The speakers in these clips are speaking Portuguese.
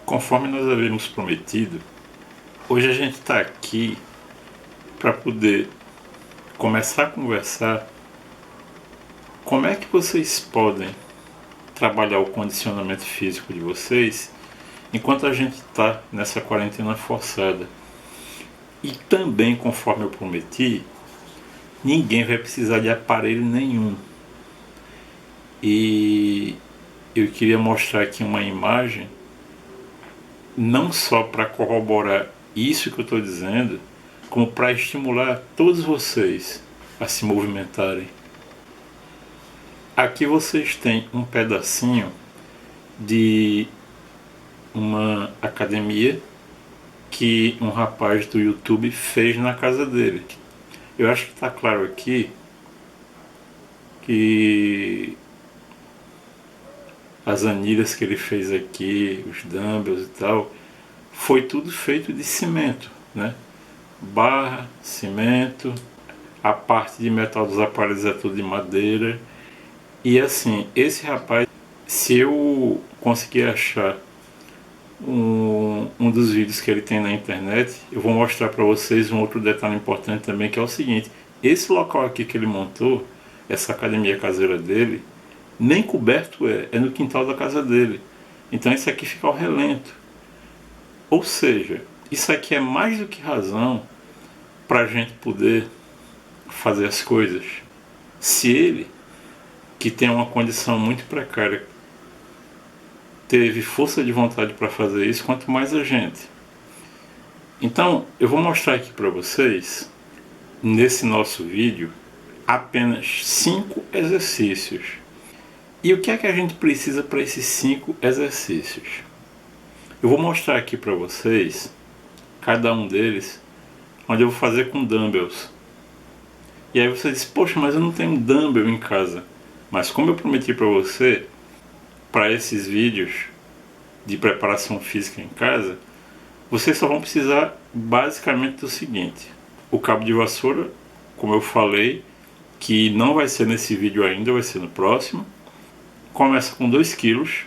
Conforme nós havíamos prometido, hoje a gente está aqui para poder começar a conversar como é que vocês podem trabalhar o condicionamento físico de vocês enquanto a gente está nessa quarentena forçada. E também, conforme eu prometi, ninguém vai precisar de aparelho nenhum. E eu queria mostrar aqui uma imagem, não só para corroborar isso que eu estou dizendo, como para estimular todos vocês a se movimentarem. Aqui vocês têm um pedacinho de uma academia que um rapaz do YouTube fez na casa dele. Eu acho que está claro aqui que as anilhas que ele fez aqui, os dumbbells e tal, foi tudo feito de cimento, né? Barra, cimento, a parte de metal dos aparelhos é tudo de madeira. E assim, esse rapaz, se eu conseguir achar um dos vídeos que ele tem na internet, eu vou mostrar para vocês um outro detalhe importante também, que é o seguinte: esse local aqui que ele montou, essa academia caseira dele, nem coberto é no quintal da casa dele. Então isso aqui fica ao relento. Ou seja, isso aqui é mais do que razão para a gente poder fazer as coisas. Se ele, que tem uma condição muito precária, teve força de vontade para fazer isso, quanto mais a gente. Então, eu vou mostrar aqui para vocês, nesse nosso vídeo, apenas 5 exercícios. E o que é que a gente precisa para esses 5 exercícios? Eu vou mostrar aqui para vocês, cada um deles, onde eu vou fazer com dumbbells. E aí você diz: poxa, mas eu não tenho dumbbell em casa. Mas como eu prometi para você, para esses vídeos de preparação física em casa, vocês só vão precisar basicamente do seguinte: o cabo de vassoura, como eu falei, que não vai ser nesse vídeo ainda, vai ser no próximo. Começa com 2 quilos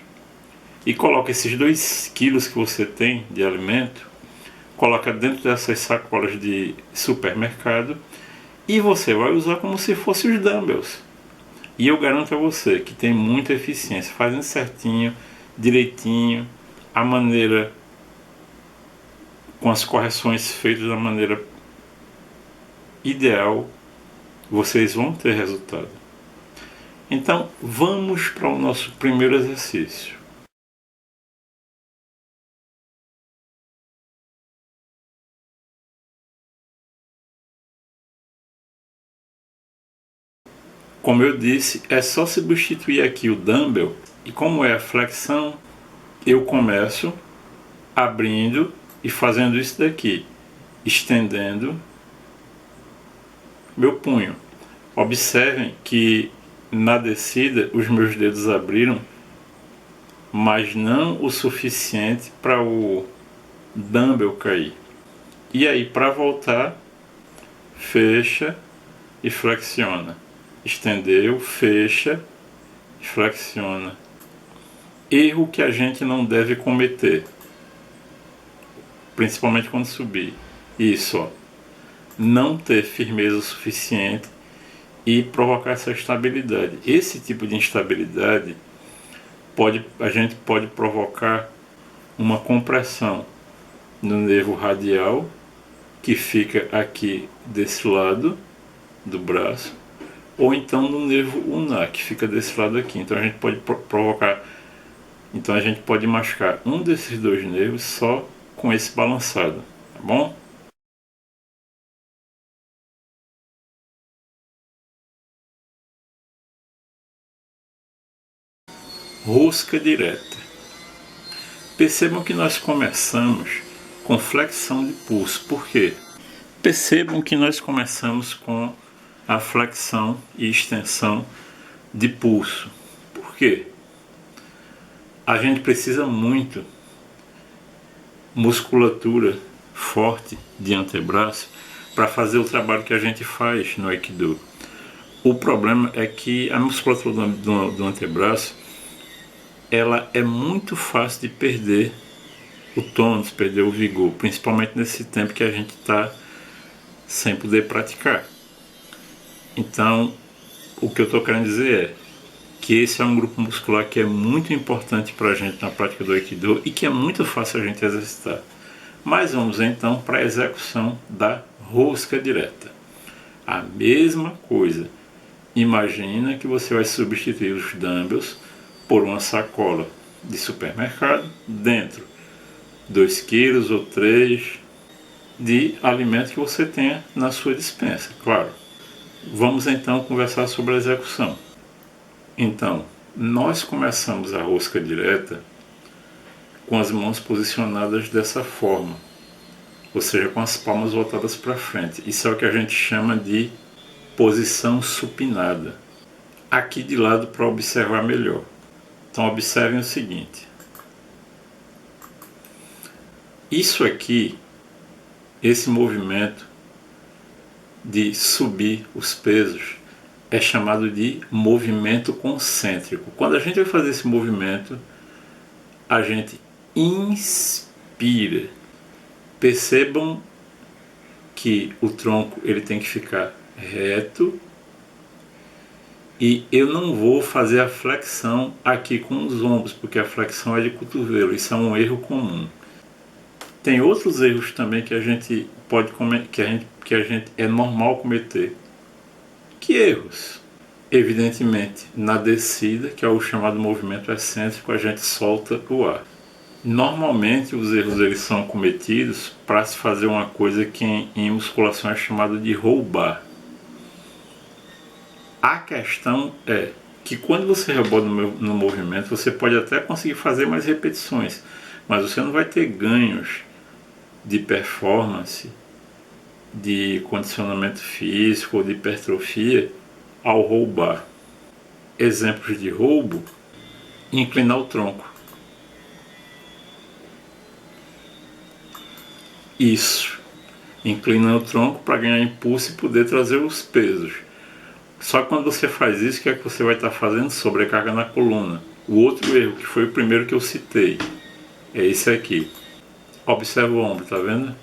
e coloca esses 2 quilos que você tem de alimento, coloca dentro dessas sacolas de supermercado e você vai usar como se fossem os dumbbells. E eu garanto a você que tem muita eficiência, fazendo certinho, direitinho, a maneira, com as correções feitas da maneira ideal, vocês vão ter resultado. Então vamos para o nosso primeiro exercício. Como eu disse, é só substituir aqui o dumbbell, e como é a flexão, eu começo abrindo e fazendo isso daqui, estendendo meu punho. Observem que na descida os meus dedos abriram, mas não o suficiente para o dumbbell cair. E aí, para voltar, fecha e flexiona. Estendeu, fecha e flexiona. Erro que a gente não deve cometer, principalmente quando subir. Isso, ó. Não ter firmeza o suficiente e provocar essa instabilidade. Esse tipo de instabilidade a gente pode provocar uma compressão no nervo radial, que fica aqui desse lado do braço, ou então no nervo ulnar, que fica desse lado aqui. Então a gente pode provocar, então a gente pode machucar um desses 2 nervos só com esse balançado, tá bom? Rosca direta. Percebam que nós começamos com flexão de pulso. Por quê? Percebam que nós começamos com a flexão e extensão de pulso. Por quê? A gente precisa muito musculatura forte de antebraço para fazer o trabalho que a gente faz no Aikido. O problema é que a musculatura do antebraço, ela é muito fácil de perder o tônus, perder o vigor, principalmente nesse tempo que a gente está sem poder praticar. Então, o que eu estou querendo dizer é que esse é um grupo muscular que é muito importante para a gente na prática do Aikido e que é muito fácil a gente exercitar. Mas vamos então para a execução da rosca direta. A mesma coisa. Imagina que você vai substituir os dumbbells por uma sacola de supermercado dentro 2 quilos ou 3 de alimento que você tenha na sua despensa, claro. Vamos então conversar sobre a execução. Então, nós começamos a rosca direta com as mãos posicionadas dessa forma, ou seja, com as palmas voltadas para frente. Isso é o que a gente chama de posição supinada. Aqui de lado para observar melhor. Então observem o seguinte. Isso aqui, esse movimento de subir os pesos, é chamado de movimento concêntrico. Quando a gente vai fazer esse movimento, a gente inspira. Percebam que o tronco ele tem que ficar reto e eu não vou fazer a flexão aqui com os ombros, porque a flexão é de cotovelo. Isso é um erro comum. Tem outros erros também que a gente pode que a gente é normal cometer. Que erros? Evidentemente, na descida, que é o chamado movimento excêntrico, a gente solta o ar. Normalmente os erros eles são cometidos para se fazer uma coisa que em musculação é chamada de roubar. A questão é que quando você rebola no movimento, você pode até conseguir fazer mais repetições, mas você não vai ter ganhos de performance, de condicionamento físico ou de hipertrofia ao roubar. Exemplos de roubo: inclinar o tronco. Isso, inclinar o tronco para ganhar impulso e poder trazer os pesos. Só que quando você faz isso, o que é que você vai estar fazendo? Sobrecarga na coluna. O outro erro, que foi o primeiro que eu citei, é esse aqui. Observa o ombro, tá vendo?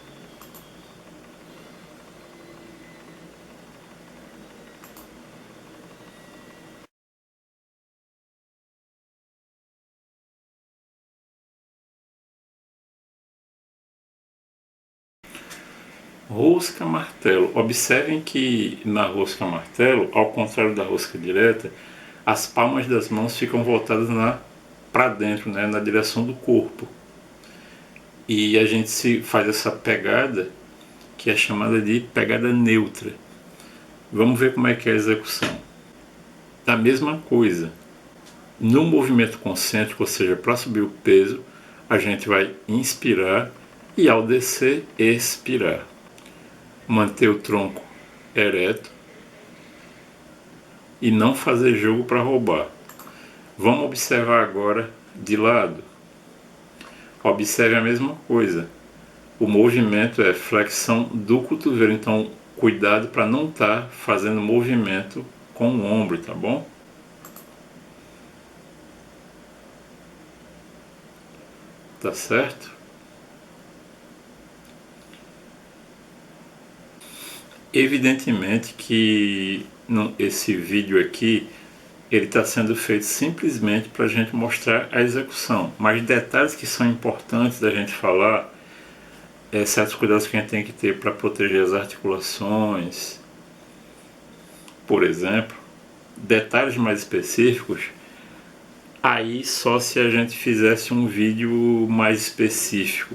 Rosca martelo. Observem que na rosca martelo, ao contrário da rosca direta, as palmas das mãos ficam voltadas para dentro, né, na direção do corpo. E a gente se faz essa pegada que é chamada de pegada neutra. Vamos ver como é que é a execução. Da mesma coisa. No movimento concêntrico, ou seja, para subir o peso, a gente vai inspirar e ao descer, expirar. Manter o tronco ereto e não fazer jogo para roubar. Vamos observar agora de lado. Observe a mesma coisa. O movimento é flexão do cotovelo, então cuidado para não estar fazendo movimento com o ombro, tá bom? Tá certo? Evidentemente que esse vídeo aqui ele está sendo feito simplesmente para a gente mostrar a execução, mas detalhes que são importantes da gente falar, certos cuidados que a gente tem que ter para proteger as articulações, por exemplo, detalhes mais específicos, aí só se a gente fizesse um vídeo mais específico,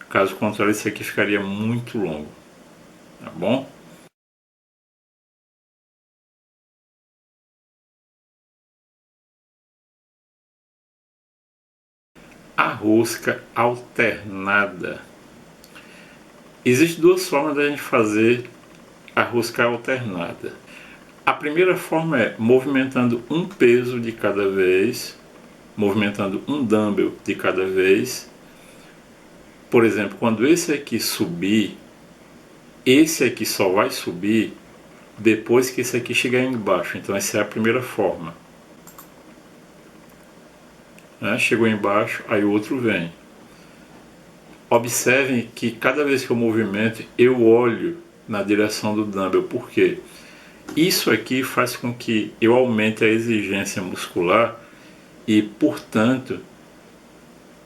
caso contrário isso aqui ficaria muito longo, tá bom? A rosca alternada. Existem duas formas da gente fazer a rosca alternada. A primeira forma é movimentando um peso de cada vez, movimentando um dumbbell de cada vez. Por exemplo, quando esse aqui subir, esse aqui só vai subir depois que esse aqui chegar embaixo. Então essa é a primeira forma. Chegou embaixo, aí o outro vem. Observem que cada vez que eu movimento, eu olho na direção do dumbbell. Por quê? Isso aqui faz com que eu aumente a exigência muscular e, portanto,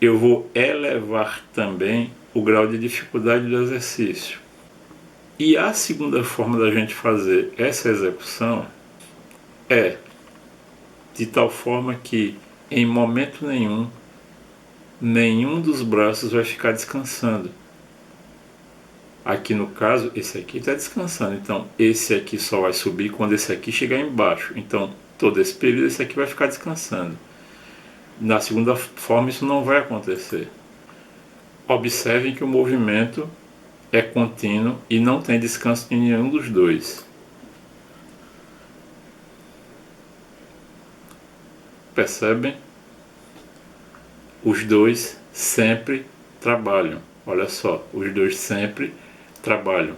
eu vou elevar também o grau de dificuldade do exercício. E a segunda forma da gente fazer essa execução é de tal forma que, em momento nenhum dos braços vai ficar descansando. Aqui no caso, esse aqui está descansando, então esse aqui só vai subir quando esse aqui chegar embaixo. Então, todo esse período, esse aqui vai ficar descansando. Na segunda forma, isso não vai acontecer. Observem que o movimento é contínuo e não tem descanso em nenhum dos dois. Percebem? Os dois sempre trabalham. Olha só, os dois sempre trabalham.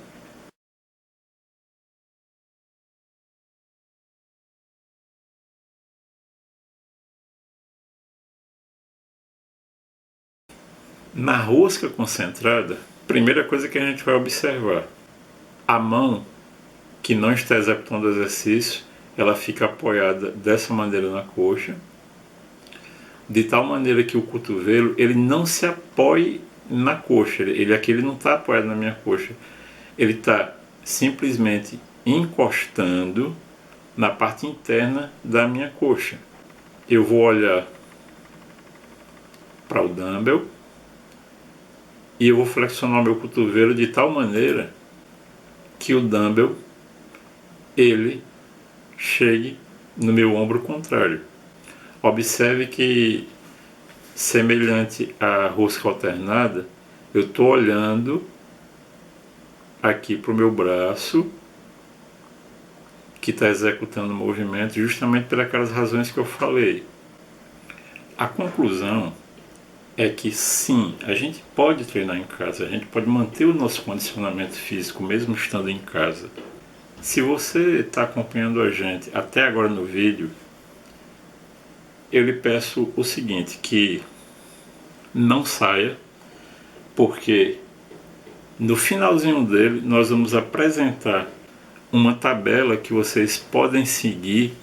Na rosca concentrada, primeira coisa que a gente vai observar, a mão que não está executando o exercício, ela fica apoiada dessa maneira na coxa, de tal maneira que o cotovelo ele não se apoie na coxa, ele aqui ele não está apoiado na minha coxa, ele está simplesmente encostando na parte interna da minha coxa. Eu vou olhar para o dumbbell e eu vou flexionar meu cotovelo de tal maneira que o dumbbell ele chegue no meu ombro contrário. Observe que, semelhante à rosca alternada, eu estou olhando aqui para o meu braço que está executando o movimento justamente por aquelas razões que eu falei. A conclusão é que sim, a gente pode treinar em casa, a gente pode manter o nosso condicionamento físico mesmo estando em casa. Se você está acompanhando a gente até agora no vídeo, eu lhe peço o seguinte, que não saia, porque no finalzinho dele nós vamos apresentar uma tabela que vocês podem seguir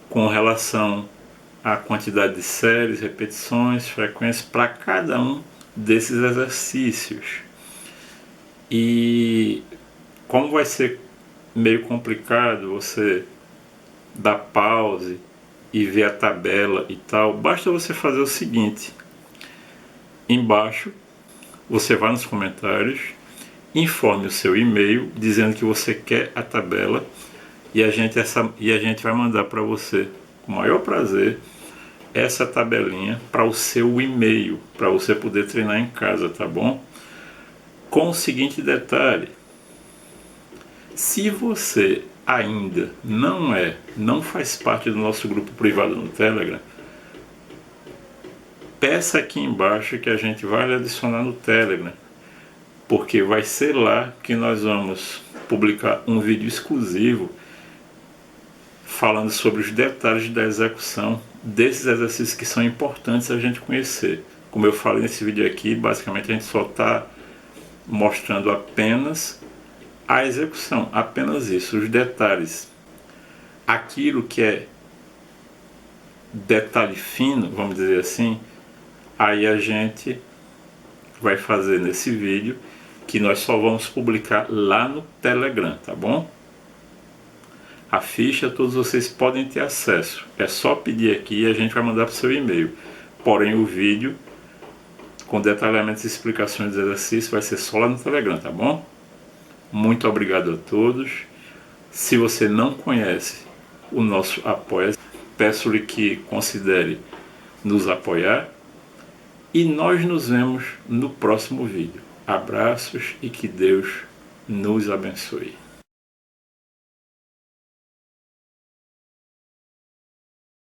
com relação à quantidade de séries, repetições, frequências para cada um desses exercícios. E como vai ser meio complicado você dar pause e ver a tabela e tal, basta você fazer o seguinte: embaixo você vai nos comentários, informe o seu e-mail dizendo que você quer a tabela e a gente vai mandar para você com o maior prazer essa tabelinha para o seu e-mail, para você poder treinar em casa, tá bom? Com o seguinte detalhe: se você ainda não faz parte do nosso grupo privado no Telegram, peça aqui embaixo que a gente vai lhe adicionar no Telegram, porque vai ser lá que nós vamos publicar um vídeo exclusivo falando sobre os detalhes da execução desses exercícios que são importantes a gente conhecer. Como eu falei nesse vídeo aqui, basicamente a gente só está mostrando apenas a execução, apenas isso, os detalhes. Aquilo que é detalhe fino, vamos dizer assim, aí a gente vai fazer nesse vídeo, que nós só vamos publicar lá no Telegram, tá bom? A ficha todos vocês podem ter acesso, é só pedir aqui e a gente vai mandar para o seu e-mail. Porém o vídeo com detalhamentos e explicações dos exercícios vai ser só lá no Telegram, tá bom? Muito obrigado a todos. Se você não conhece o nosso Apoia, peço-lhe que considere nos apoiar e nós nos vemos no próximo vídeo. Abraços e que Deus nos abençoe.